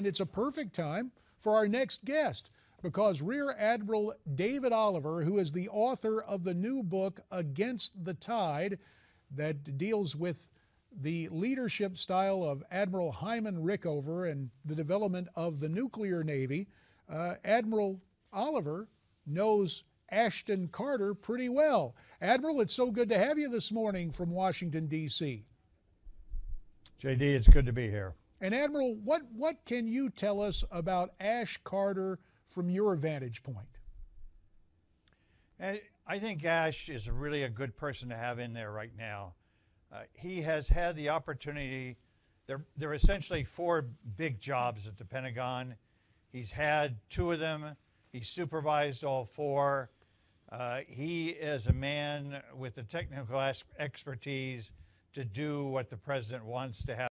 And it's a perfect time for our next guest, because Rear Admiral David Oliver, who is the author of the new book, Against the Tide, that deals with the leadership style of Admiral Hyman Rickover and the development of the nuclear navy, Admiral Oliver knows Ashton Carter pretty well. Admiral, it's so good to have you this morning from Washington, D.C. JD, it's good to be here. And Admiral, what can you tell us about Ash Carter from your vantage point? I think Ash is really a good person to have in there right now. He has had the opportunity. There are essentially 4 big jobs at the Pentagon. He's had 2 of them. He supervised all 4. He is a man with the technical expertise to do what the president wants to have.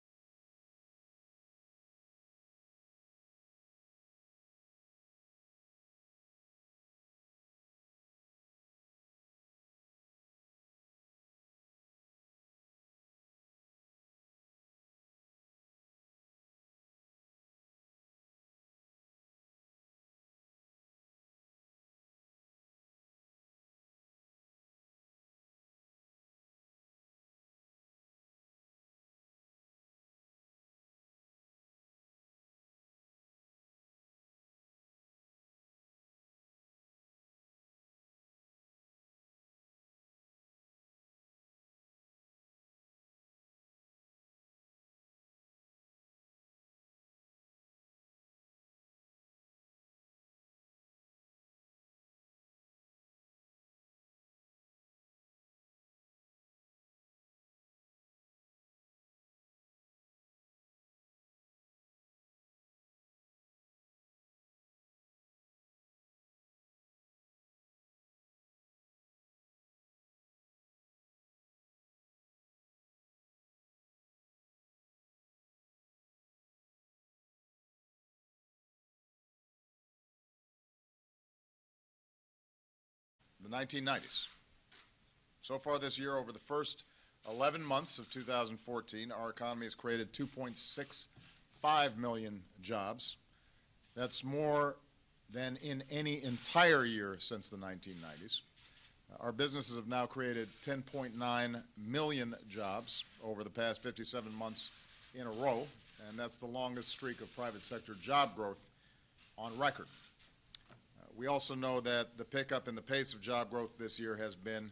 The 1990s. So far this year, over the first 11 months of 2014, our economy has created 2.65 million jobs. That's more than in any entire year since the 1990s. Our businesses have now created 10.9 million jobs over the past 57 months in a row, and that's the longest streak of private sector job growth on record. We also know that the pickup in the pace of job growth this year has been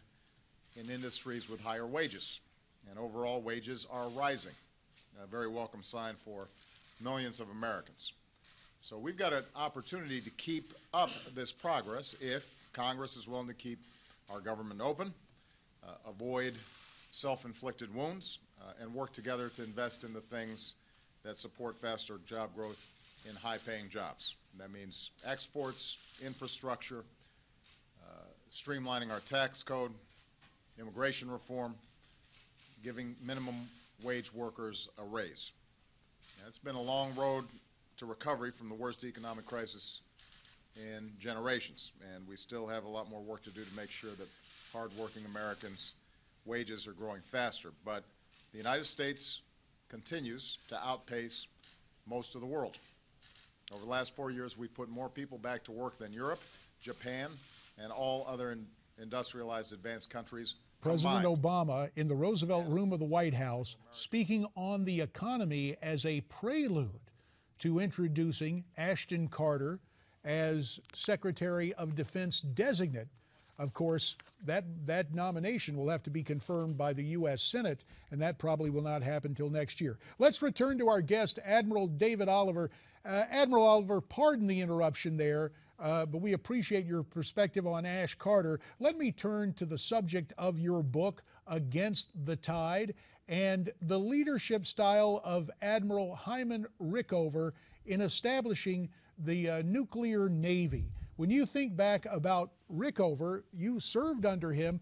in industries with higher wages, and overall wages are rising, a very welcome sign for millions of Americans. So we've got an opportunity to keep up this progress if Congress is willing to keep our government open, avoid self-inflicted wounds, and work together to invest in the things that support faster job growth in high-paying jobs. That means exports, infrastructure, streamlining our tax code, immigration reform, giving minimum wage workers a raise. Now, it's been a long road to recovery from the worst economic crisis in generations, and we still have a lot more work to do to make sure that hardworking Americans' wages are growing faster. But the United States continues to outpace most of the world. Over the last 4 years, we've put more people back to work than Europe, Japan, and all other industrialized advanced countries President combined. Obama in the Roosevelt Room of the White House speaking on the economy as a prelude to introducing Ashton Carter as Secretary of Defense designate. Of course, that nomination will have to be confirmed by the U.S. Senate, and that probably will not happen until next year. Let's return to our guest, Admiral David Oliver. Admiral Oliver, pardon the interruption there, but we appreciate your perspective on Ash Carter. Let me turn to the subject of your book, Against the Tide, and the leadership style of Admiral Hyman Rickover in establishing the nuclear navy. When you think back about Rickover, you served under him.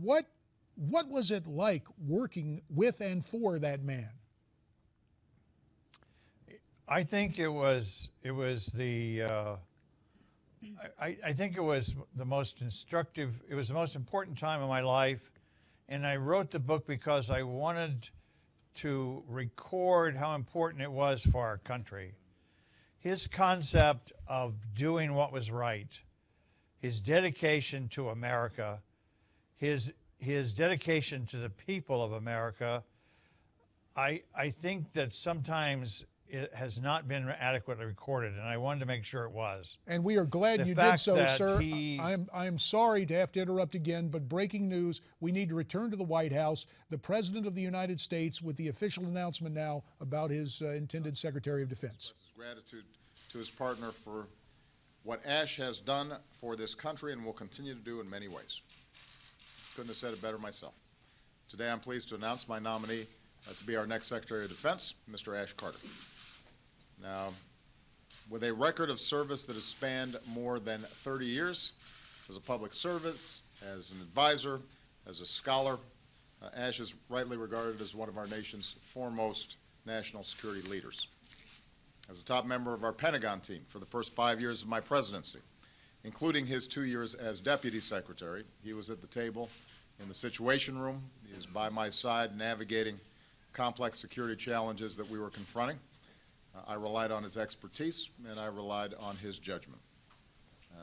What was it like working with and for that man? I think it was the I think it was the most instructive. It was the most important time of my life, and I wrote the book because I wanted to record how important it was for our country. his concept of doing what was right, his dedication to America, his dedication to the people of America, I think that sometimes it has not been adequately recorded, and I wanted to make sure it was. And we are glad The you did fact so, that sir. he- I'm sorry to have to interrupt again, but breaking news, we need to return to the White House. The President of the United States with the official announcement now about his intended Secretary of Defense. His gratitude to his partner for what Ash has done for this country and will continue to do in many ways. Couldn't have said it better myself. Today I'm pleased to announce my nominee to be our next Secretary of Defense, Mr. Ash Carter. Now, with a record of service that has spanned more than 30 years as a public servant, as an advisor, as a scholar, Ash is rightly regarded as one of our nation's foremost national security leaders. As a top member of our Pentagon team for the first 5 years of my presidency, including his 2 years as Deputy Secretary, he was at the table in the Situation Room. He was by my side navigating complex security challenges that we were confronting. I relied on his expertise, and I relied on his judgment.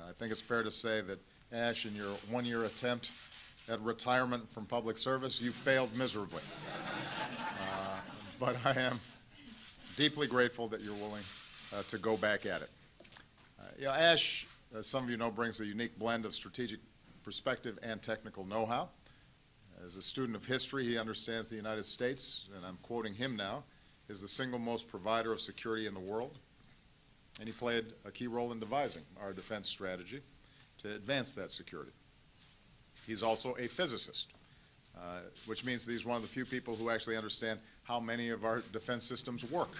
I think it's fair to say that, Ash, in your one-year attempt at retirement from public service, you failed miserably. But I am deeply grateful that you're willing to go back at it. Ash, as some of you know, brings a unique blend of strategic perspective and technical know-how. As a student of history, he understands the United States, and I'm quoting him now, is the single most provider of security in the world, and he played a key role in devising our defense strategy to advance that security. He's also a physicist, which means that he's one of the few people who actually understand how many of our defense systems work.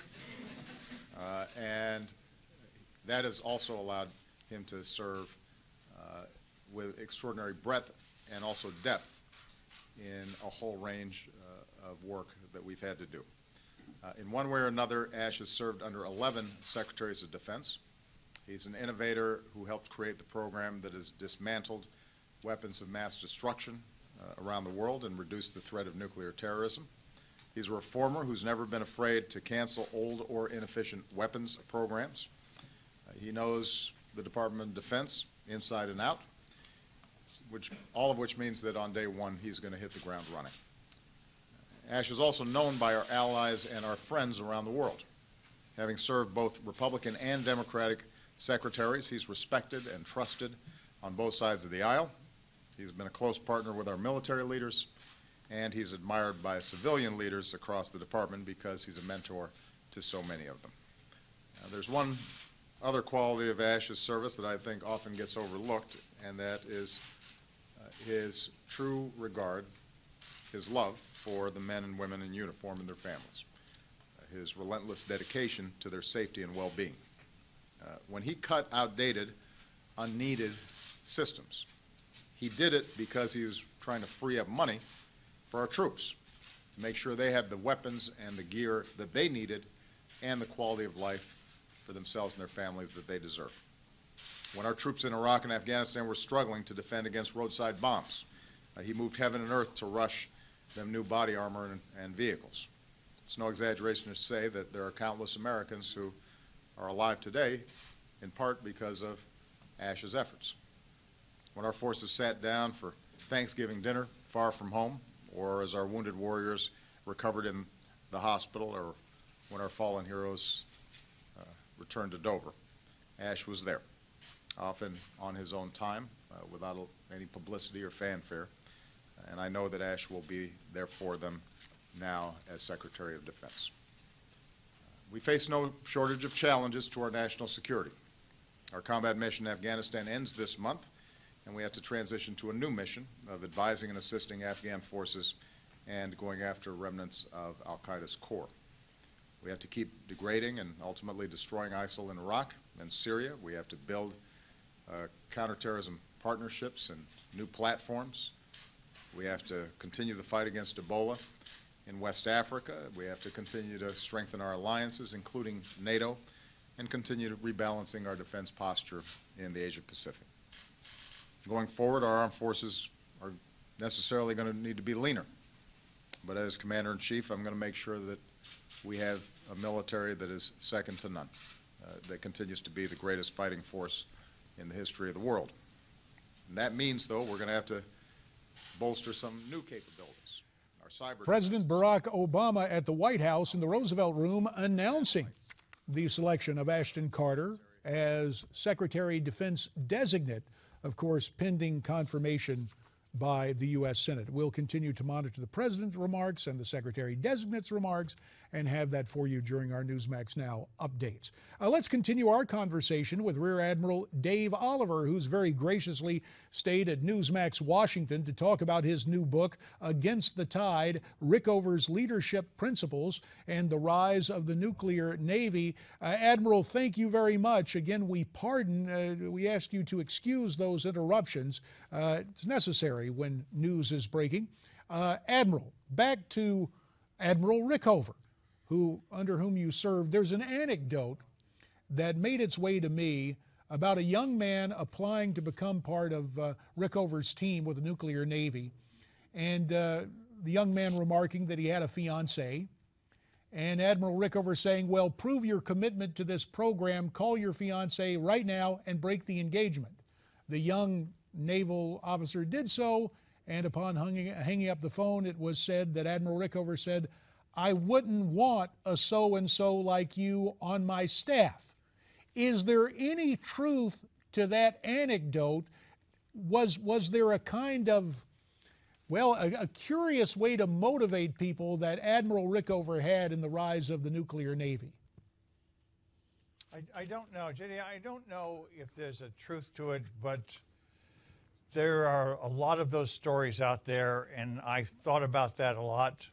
And that has also allowed him to serve with extraordinary breadth and also depth in a whole range of work that we've had to do. In one way or another, Ash has served under 11 Secretaries of Defense. He's an innovator who helped create the program that has dismantled weapons of mass destruction around the world and reduced the threat of nuclear terrorism. He's a reformer who's never been afraid to cancel old or inefficient weapons programs. He knows the Department of Defense inside and out, all of which means that on day one he's going to hit the ground running. Ash is also known by our allies and our friends around the world. Having served both Republican and Democratic secretaries, he's respected and trusted on both sides of the aisle. He's been a close partner with our military leaders, and he's admired by civilian leaders across the department because he's a mentor to so many of them. There's one other quality of Ash's service that I think often gets overlooked, and that is his true regard, his love for the men and women in uniform and their families, his relentless dedication to their safety and well-being. When he cut outdated, unneeded systems, he did it because he was trying to free up money for our troops, to make sure they had the weapons and the gear that they needed and the quality of life for themselves and their families that they deserve. When our troops in Iraq and Afghanistan were struggling to defend against roadside bombs, he moved heaven and earth to rush them new body armor and vehicles. It's no exaggeration to say that there are countless Americans who are alive today in part because of Ash's efforts. When our forces sat down for Thanksgiving dinner far from home, or as our wounded warriors recovered in the hospital, or when our fallen heroes returned to Dover, Ash was there, often on his own time, without any publicity or fanfare. And I know that Ash will be there for them now as Secretary of Defense. We face no shortage of challenges to our national security. Our combat mission in Afghanistan ends this month, and we have to transition to a new mission of advising and assisting Afghan forces and going after remnants of al-Qaeda's core. We have to keep degrading and ultimately destroying ISIL in Iraq and Syria. We have to build counterterrorism partnerships and new platforms. We have to continue the fight against Ebola in West Africa. We have to continue to strengthen our alliances, including NATO, and continue to rebalancing our defense posture in the Asia-Pacific. Going forward, our armed forces are necessarily going to need to be leaner. But as Commander-in-Chief, I'm going to make sure that we have a military that is second to none. that continues to be the greatest fighting force in the history of the world. And that means, though, we're going to have to bolster some new capabilities. Our cyber President Barack Obama at the White House in the Roosevelt Room announcing the selection of Ashton Carter as Secretary of Defense designate, of course, pending confirmation by the U.S. Senate. We'll continue to monitor the President's remarks and the Secretary Designate's remarks and have that for you during our Newsmax Now updates. Let's continue our conversation with Rear Admiral Dave Oliver, who's very graciously stayed at Newsmax Washington to talk about his new book, Against the Tide, Rickover's Leadership Principles and the Rise of the Nuclear Navy. Admiral, thank you very much. Again, we ask you to excuse those interruptions. It's necessary when news is breaking. Admiral, back to Admiral Rickover, under whom you served. There's an anecdote that made its way to me about a young man applying to become part of Rickover's team with the nuclear navy, and the young man remarking that he had a fiancée, and Admiral Rickover saying, well, prove your commitment to this program, call your fiancée right now and break the engagement. The young naval officer did so, and upon hanging up the phone, it was said that Admiral Rickover said, I wouldn't want a so-and-so like you on my staff. Is there any truth to that anecdote? Was there a kind of, well, a curious way to motivate people that Admiral Rickover had in the rise of the nuclear navy? I don't know, JD. I don't know if there's a truth to it, but there are a lot of those stories out there, and I thought about that a lot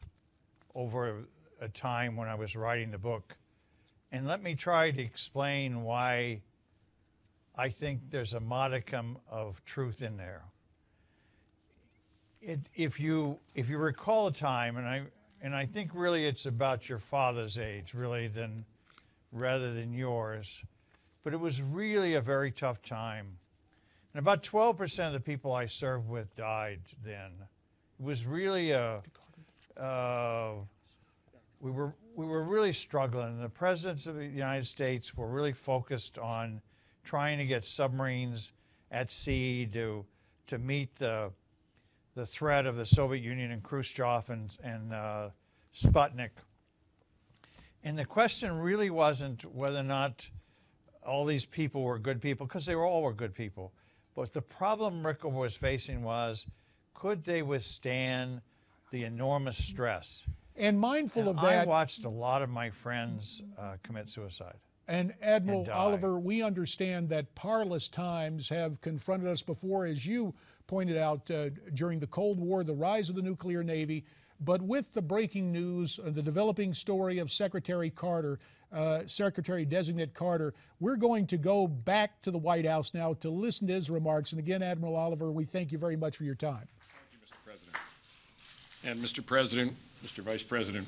over a time when I was writing the book. And let me try to explain why I think there's a modicum of truth in there. If you recall a time, and I think really it's about your father's age, really, rather than yours, but it was really a very tough time. And about 12% of the people I served with died then. It was really we were really struggling. The presidents of the United States were really focused on trying to get submarines at sea to meet the threat of the Soviet Union and Khrushchev and Sputnik. And the question really wasn't whether or not all these people were good people, because they all were good people. But the problem Rickover was facing was, could they withstand the enormous stress? And mindful of that, I watched a lot of my friends commit suicide. And Admiral Oliver, we understand that parlous times have confronted us before, as you pointed out, during the Cold War, the rise of the nuclear navy. But with the breaking news, the developing story of Secretary Carter, Secretary-designate Carter, we're going to go back to the White House now to listen to his remarks. And again, Admiral Oliver, we thank you very much for your time. Thank you, Mr. President. And Mr. President, Mr. Vice President,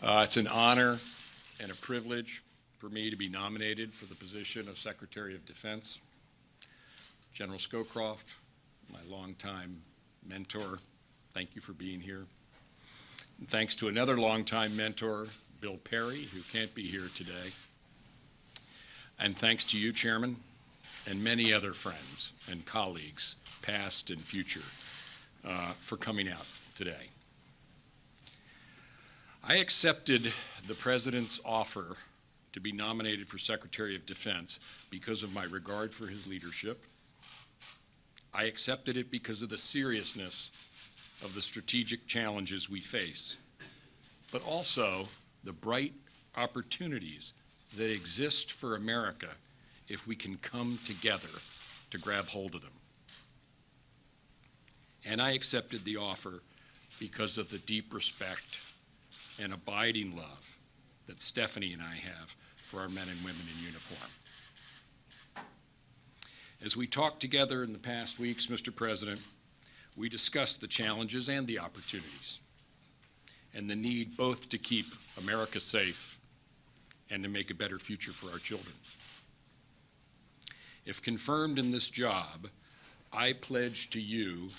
it's an honor and a privilege for me to be nominated for the position of Secretary of Defense. General Scowcroft, my longtime mentor, thank you for being here. And thanks to another longtime mentor, Bill Perry, who can't be here today. And thanks to you, Chairman, and many other friends and colleagues, past and future, for coming out today. I accepted the President's offer to be nominated for Secretary of Defense because of my regard for his leadership. I accepted it because of the seriousness of the strategic challenges we face, but also the bright opportunities that exist for America if we can come together to grab hold of them. And I accepted the offer because of the deep respect and abiding love that Stephanie and I have for our men and women in uniform. As we talked together in the past weeks, Mr. President, we discussed the challenges and the opportunities, and the need both to keep America safe and to make a better future for our children. If confirmed in this job, I pledge to you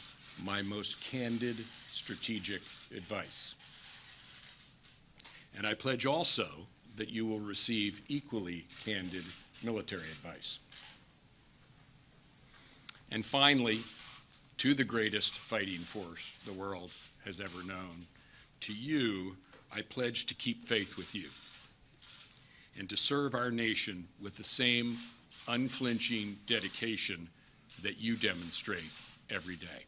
my most candid strategic advice. And I pledge also that you will receive equally candid military advice. And finally, to the greatest fighting force the world has ever known, to you, I pledge to keep faith with you and to serve our nation with the same unflinching dedication that you demonstrate every day.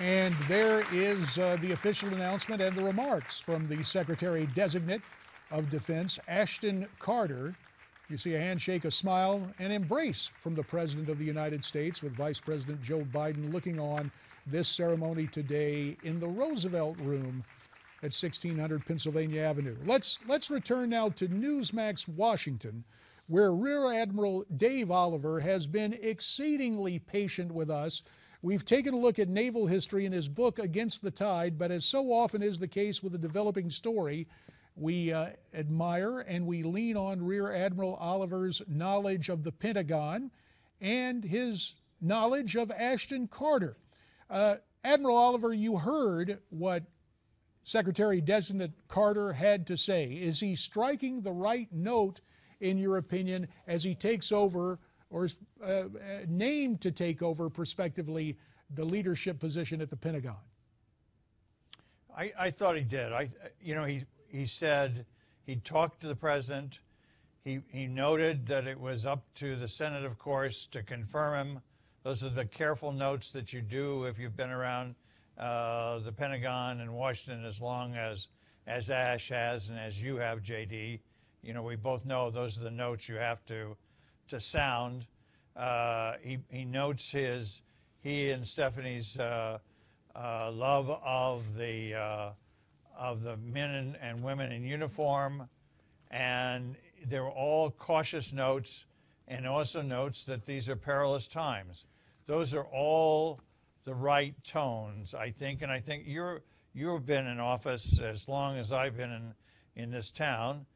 And there is the official announcement and the remarks from the Secretary-Designate of Defense, Ashton Carter. You see a handshake, a smile, an embrace from the President of the United States, with Vice President Joe Biden looking on this ceremony today in the Roosevelt Room at 1600 Pennsylvania Avenue. Let's return now to Newsmax Washington, where Rear Admiral Dave Oliver has been exceedingly patient with us. We've taken a look at naval history in his book, Against the Tide, but as so often is the case with a developing story, we admire and we lean on Rear Admiral Oliver's knowledge of the Pentagon and his knowledge of Ashton Carter. Admiral Oliver, you heard what Secretary-Designate Carter had to say. Is he striking the right note, in your opinion, as he takes over, or is named to take over prospectively, the leadership position at the Pentagon? I thought he did. He said he talked to the president. He noted that it was up to the Senate, of course, to confirm him. Those are the careful notes that you do if you've been around the Pentagon and Washington as long as Ash has and as you have, J.D. You know, we both know those are the notes you have to sound. He notes he and Stephanie's love of the men and women in uniform, and they were all cautious notes, and also notes that these are perilous times. Those are all the right tones, I think, and I think you've been in office as long as I've been in this town.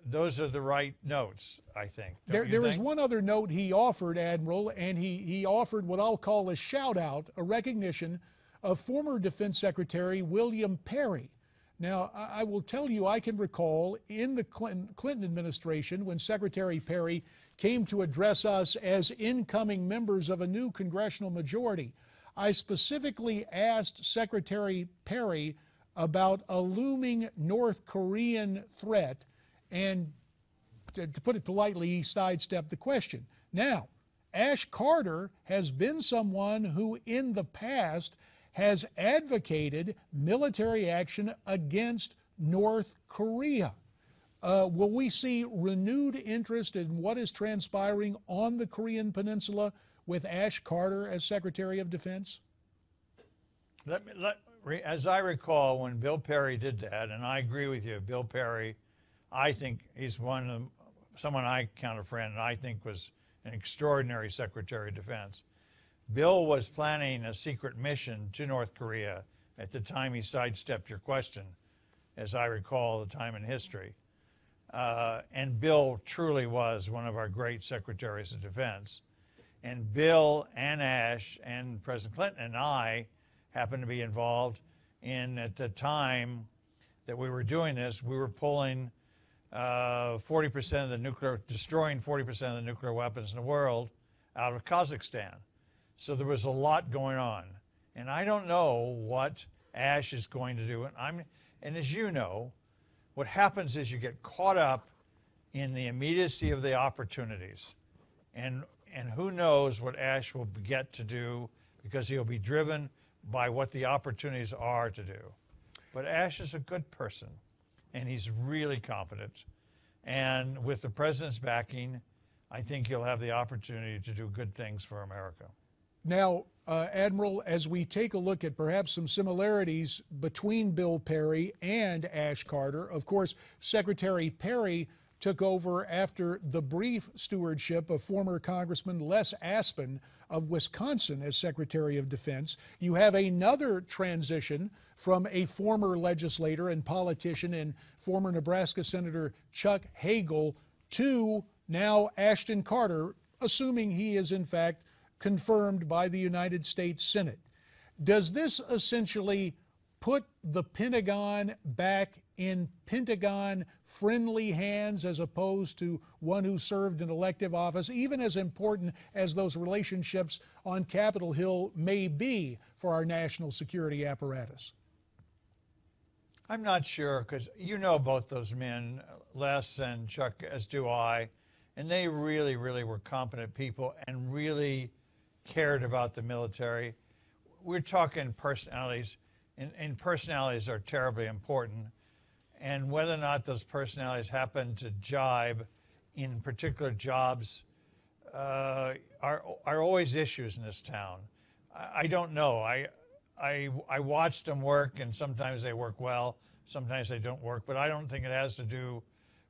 Those are the right notes, I think. There was one other note he offered, Admiral, and he offered what I'll call a shout-out, a recognition of former Defense Secretary William Perry. Now, I will tell you, I can recall in the Clinton administration when Secretary Perry came to address us as incoming members of a new congressional majority, I specifically asked Secretary Perry about a looming North Korean threat, and to put it politely, he sidestepped the question. Now, Ash Carter has been someone who in the past has advocated military action against North Korea. Will we see renewed interest in what is transpiring on the Korean Peninsula with Ash Carter as Secretary of Defense? As I recall, when Bill Perry did that, and I agree with you, Bill Perry, I think he's someone I count a friend, and I think was an extraordinary Secretary of Defense. Bill was planning a secret mission to North Korea at the time he sidestepped your question, as I recall the time in history. And Bill truly was one of our great Secretaries of Defense. And Bill and Ash and President Clinton and I happened to be involved in, at the time that we were doing this, we were pulling 40% of the destroying 40% of the nuclear weapons in the world out of Kazakhstan. So there was a lot going on. And I don't know what Ash is going to do. And as you know, what happens is you get caught up in the immediacy of the opportunities. And who knows what Ash will get to do, because he'll be driven by what the opportunities are to do. But Ash is a good person, and he's really competent. And with the president's backing, I think he'll have the opportunity to do good things for America. Now, Admiral, as we take a look at perhaps some similarities between Bill Perry and Ash Carter, of course, Secretary Perry took over after the brief stewardship of former Congressman Les Aspin of Wisconsin as Secretary of Defense. You have another transition from a former legislator and politician and former Nebraska Senator Chuck Hagel to now Ashton Carter, assuming he is in fact confirmed by the United States Senate. Does this essentially put the Pentagon back in Pentagon-friendly hands as opposed to one who served in elective office, even as important as those relationships on Capitol Hill may be for our national security apparatus? I'm not sure, because you know both those men, Les and Chuck, as do I, and they really, really were competent people and really cared about the military. We're talking personalities, and personalities are terribly important. And whether or not those personalities happen to jibe in particular jobs are always issues in this town. I don't know. I watched them work, and sometimes they work well, sometimes they don't work, but I don't think it has to do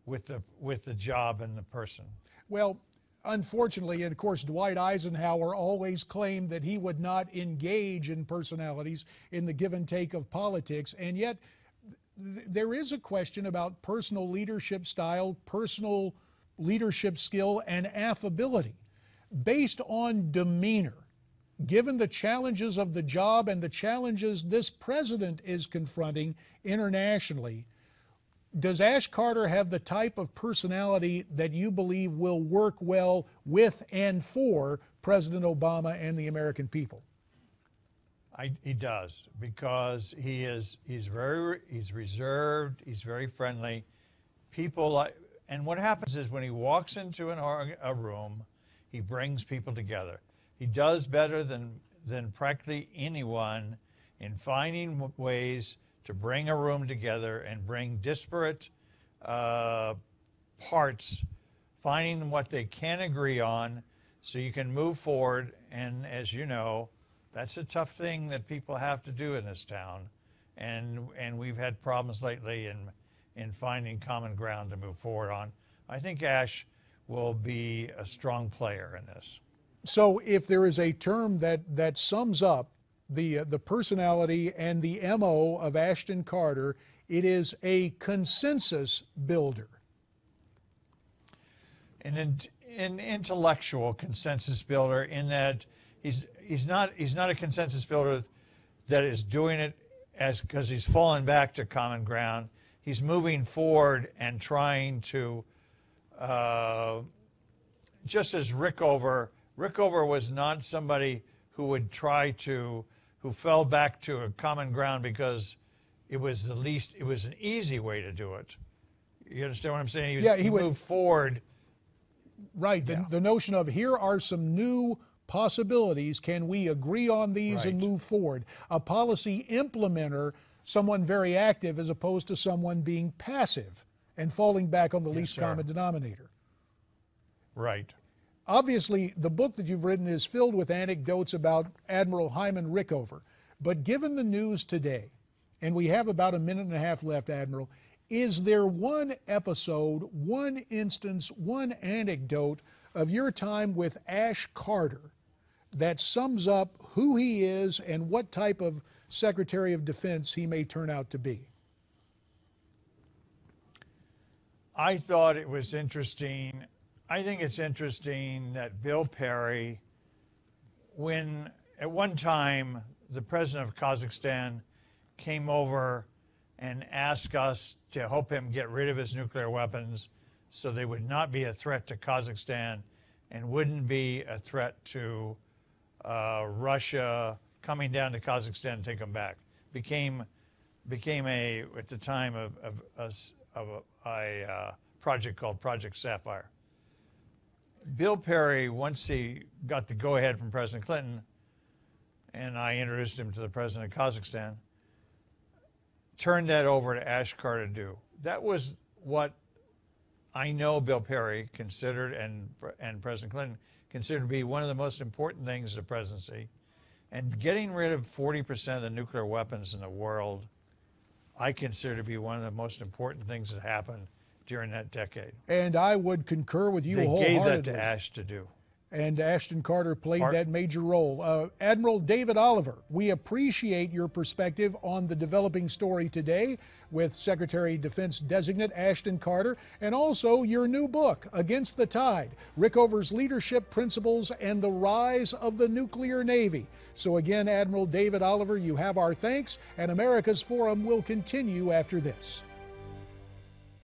with the job and the person. Well, unfortunately, and of course, Dwight Eisenhower always claimed that he would not engage in personalities in the give and take of politics, and yet there is a question about personal leadership style, personal leadership skill, and affability based on demeanor. Given the challenges of the job and the challenges this president is confronting internationally, does Ash Carter have the type of personality that you believe will work well with and for President Obama and the American people? He does, because he's reserved, he's very friendly. And what happens is when he walks into a room, he brings people together. He does better than practically anyone in finding ways to bring a room together and bring disparate parts, finding what they can agree on so you can move forward. And as you know, that's a tough thing that people have to do in this town. And we've had problems lately in finding common ground to move forward on. I think Ash will be a strong player in this. So if there is a term that sums up the personality and the MO of Ashton Carter, it is a consensus builder. An intellectual consensus builder, in that he's not a consensus builder that is doing it because he's fallen back to common ground. He's moving forward and trying to, just as Rickover was not somebody who fell back to a common ground because it was an easy way to do it. You understand what I'm saying? He moved forward. Right. The notion of, here are some new possibilities. Can we agree on these and move forward? A policy implementer, someone very active as opposed to someone being passive and falling back on the least common denominator. Right. Obviously, the book that you've written is filled with anecdotes about Admiral Hyman Rickover. But given the news today, and we have about a minute and a half left, Admiral, is there one episode, one instance, one anecdote of your time with Ash Carter that sums up who he is and what type of Secretary of Defense he may turn out to be? I thought it was interesting. I think it's interesting that Bill Perry, when at one time the president of Kazakhstan came over and asked us to help him get rid of his nuclear weapons so they would not be a threat to Kazakhstan and wouldn't be a threat to Russia coming down to Kazakhstan and take them back. Became at the time a project called Project Sapphire. Bill Perry, once he got the go-ahead from President Clinton, and I introduced him to the president of Kazakhstan, turned that over to Ash Carter to do. That was what I know Bill Perry considered, and President Clinton considered to be one of the most important things of the presidency. And getting rid of 40% of the nuclear weapons in the world, I consider to be one of the most important things that happened during that decade. And I would concur with you wholeheartedly. They gave that to Ash to do. And Ashton Carter played that major role. Admiral David Oliver, we appreciate your perspective on the developing story today with Secretary of Defense designate Ashton Carter, and also your new book, Against the Tide, Rickover's Leadership Principles and the Rise of the Nuclear Navy. So again, Admiral David Oliver, you have our thanks, and America's Forum will continue after this.